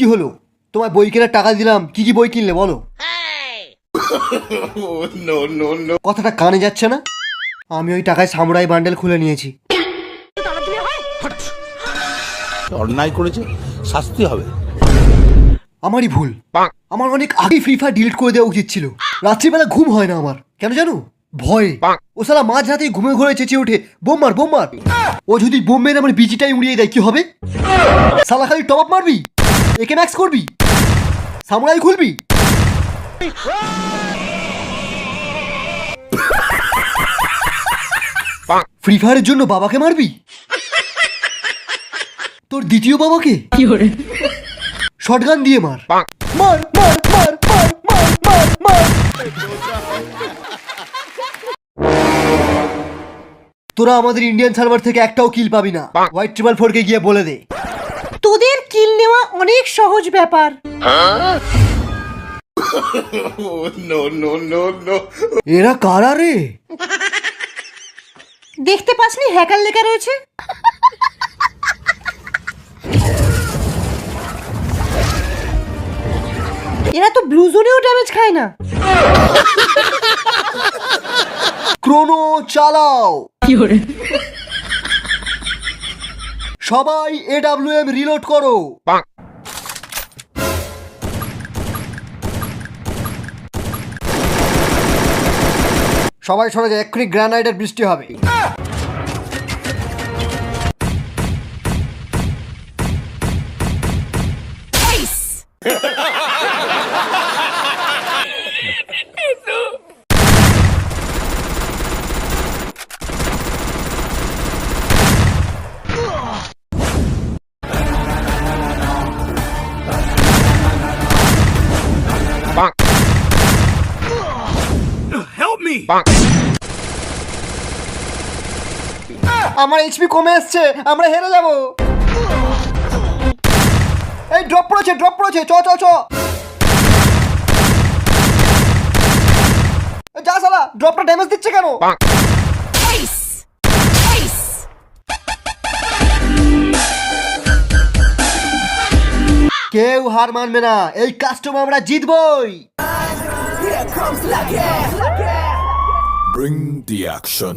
কি হলো? তোমায় বই কেনার টাকা দিলাম, কি কি বই কিনলে বলো? কথাটা কানে যাচ্ছে না? আমি ওই টাকায় সামুরাই বান্ডেল খুলে নিয়েছি। অন্যায় করেছে, শাস্তি হবে। আমারই ভুল। আমার অনেক আগে ফ্রি ফায়ার ডিলিট করে দেওয়া উচিত ছিল। রাত্রিবেলা ঘুম হয় না আমার, কেন জানো? ভয়ে। ও শালা মাঝ রাতে ঘুমে ঘরে চেঁচিয়ে ওঠে, বোম মার বোম মার। ও যদি বোম মেরে আমার বিজিটাই উড়িয়ে দেয় কি হবে? শালা খালি টপ আপ মারবি, একে ম্যাক্স করবি, সামুরাই খুলবি। ফ্রি ফায়ারের জন্য বাবাকে মারবি? তোর দ্বিতীয় বাবাকে শটগান দিয়ে মার। মার মার মার মার মার মার মার। তোরা আমাদের ইন্ডিয়ান সার্ভার থেকে একটাও কিল পাবি না। হোয়াইট ট্রিপল 4 কে গিয়ে বলে দে। তোদের কিল নেওয়া অনেক সহজ ব্যাপার। এরা কারা রে? দেখতে পাসনি হ্যাকার লেখা রয়েছে? এরা তো ব্লু জোনেও ড্যামেজ খায় না। ক্রোনো চালাও। সবাই AWM রিলোড করো। সবাই সরে যায়, এক্ষুনি গ্রানাইডের বৃষ্টি হবে। আমার এইচপি কমে আসছে, আমরা হেরে যাব। এই ড্রপ পড়েছে, ড্রপ পড়েছে, চ চ চ। যা শালা, ড্রপটা ড্যামেজ দিচ্ছে কেন? কেউ হার মানবে না, এই কাস্টম আমরা জিতবই। Bring the action.